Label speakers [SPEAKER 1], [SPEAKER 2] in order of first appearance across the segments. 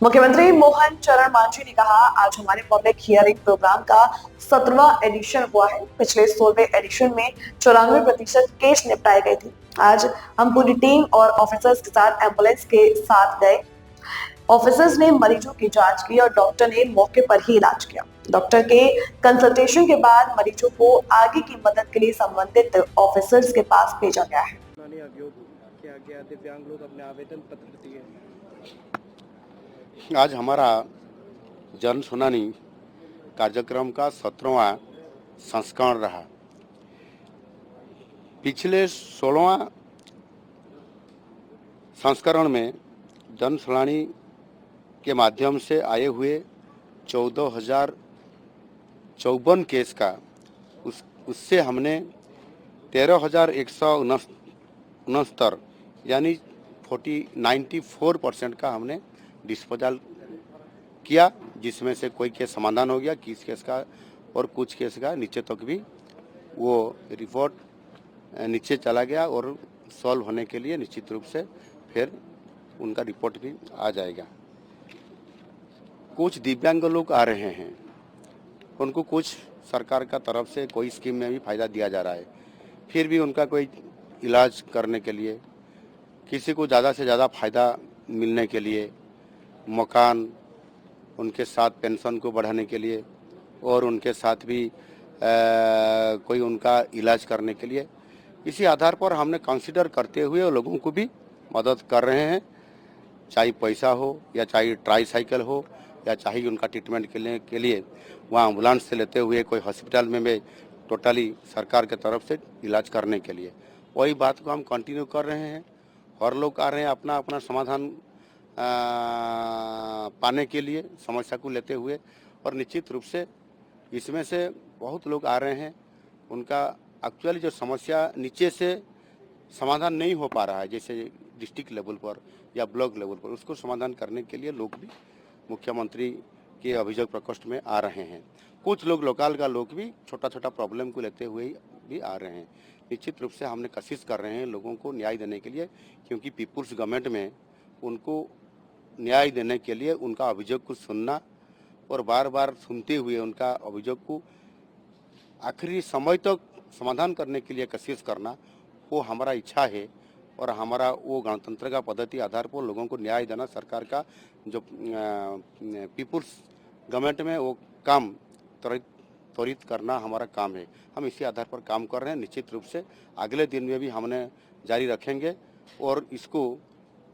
[SPEAKER 1] मुख्यमंत्री मोहन चरण मांझी ने कहा, आज हमारे पब्लिक हियरिंग प्रोग्राम का 17वां एडिशन हुआ है। पिछले 16वें एडिशन में 94% केस निपटाए गए थे। आज हम पूरी टीम और ऑफिसर्स के साथ एम्बुलेंस के साथ गए। ऑफिसर्स ने मरीजों की जांच की और डॉक्टर ने मौके पर ही इलाज किया। डॉक्टर के कंसल्टेशन के बाद मरीजों को आगे की मदद के लिए संबंधित ऑफिसर्स के पास भेजा गया है।
[SPEAKER 2] क्या क्या दिव्यांग लोग अपने आवेदन पत्र दिए।
[SPEAKER 3] आज हमारा जन सुनानी कार्यक्रम का 17वां संस्करण रहा। पिछले 16वां संस्करण में जन सुनानी के माध्यम से आए हुए 14,054 केस का उससे हमने 13,169 यानी 94% का हमने डिस्पोजल किया, जिसमें से कोई केस समाधान हो गया, किस केस का और कुछ केस का नीचे तक भी वो रिपोर्ट नीचे चला गया और सॉल्व होने के लिए निश्चित रूप से फिर उनका रिपोर्ट भी आ जाएगा। कुछ दिव्यांग लोग आ रहे हैं, उनको कुछ सरकार का तरफ से कोई स्कीम में भी फायदा दिया जा रहा है, फिर भी उनका कोई इलाज करने के लिए, किसी को ज़्यादा से ज़्यादा फायदा मिलने के लिए, मकान, उनके साथ पेंशन को बढ़ाने के लिए और उनके साथ भी कोई उनका इलाज करने के लिए, इसी आधार पर हमने कंसीडर करते हुए लोगों को भी मदद कर रहे हैं, चाहे पैसा हो या चाहे ट्राईसाइकिल हो या चाहे उनका ट्रीटमेंट के लिए वहाँ एम्बुलेंस से लेते हुए कोई हॉस्पिटल में भी टोटली सरकार के तरफ से इलाज करने के लिए वही बात को हम कंटिन्यू कर रहे हैं। हर लोग आ रहे हैं अपना अपना समाधान पाने के लिए समस्या को लेते हुए, और निश्चित रूप से इसमें से बहुत लोग आ रहे हैं, उनका एक्चुअली जो समस्या नीचे से समाधान नहीं हो पा रहा है, जैसे डिस्ट्रिक्ट लेवल पर या ब्लॉक लेवल पर, उसको समाधान करने के लिए लोग भी मुख्यमंत्री के अभियोग प्रकोष्ठ में आ रहे हैं। कुछ लोग लोकल का लोग भी छोटा छोटा प्रॉब्लम को लेते हुए भी आ रहे हैं। निश्चित रूप से हमने कोशिश कर रहे हैं लोगों को न्याय देने के लिए, क्योंकि पीपुल्स गवर्नमेंट में उनको न्याय देने के लिए उनका अभियोग को सुनना और बार बार सुनते हुए उनका अभियोग को आखिरी समय तक समाधान करने के लिए कोशिश करना, वो हमारा इच्छा है और हमारा वो गणतंत्र का पद्धति आधार पर लोगों को न्याय देना सरकार का जो पीपुल्स गवर्नमेंट में वो काम त्वरित करना हमारा काम है। हम इसी आधार पर काम कर रहे हैं। निश्चित रूप से अगले दिन में भी हमने जारी रखेंगे और इसको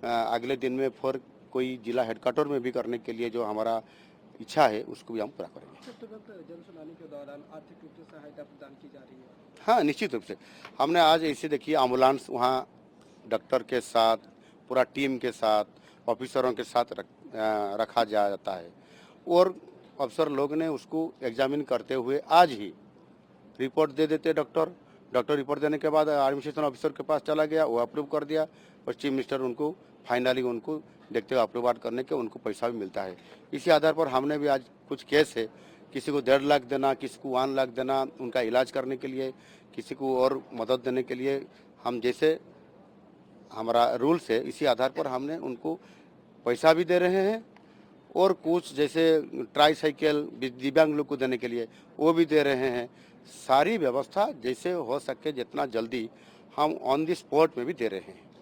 [SPEAKER 3] अगले दिन में फिर कोई जिला हेडक्वार्टर में भी करने के लिए जो हमारा इच्छा है उसको भी हम पूरा करेंगे।
[SPEAKER 2] तुरंत जनसुनवाई के दौरान आर्थिक रूप से सहायता प्रदान की जा रही है।
[SPEAKER 3] हाँ, निश्चित रूप से हमने आज ऐसे देखिए एम्बुलेंस वहाँ डॉक्टर के साथ पूरा टीम के साथ ऑफिसरों के साथ रखा जाता है और अफसर लोग ने उसको एग्जामिन करते हुए आज ही रिपोर्ट दे देते डॉक्टर रिपोर्ट देने के बाद एडमिनिस्ट्रेशन ऑफिसर के पास चला गया, वो अप्रूव कर दिया और चीफ मिनिस्टर उनको फाइनली उनको देखते हुए अप्रूव करने के उनको पैसा भी मिलता है। इसी आधार पर हमने भी आज कुछ केस है, किसी को 1.5 लाख देना, किसी को 1 लाख देना उनका इलाज करने के लिए, किसी को और मदद देने के लिए, हम जैसे हमारा रूल्स है इसी आधार पर हमने उनको पैसा भी दे रहे हैं और कुछ जैसे ट्राईसाइकिल दिव्यांग लोग को देने के लिए वो भी दे रहे हैं। सारी व्यवस्था जैसे हो सके जितना जल्दी हम ऑन द स्पॉट में भी दे रहे हैं।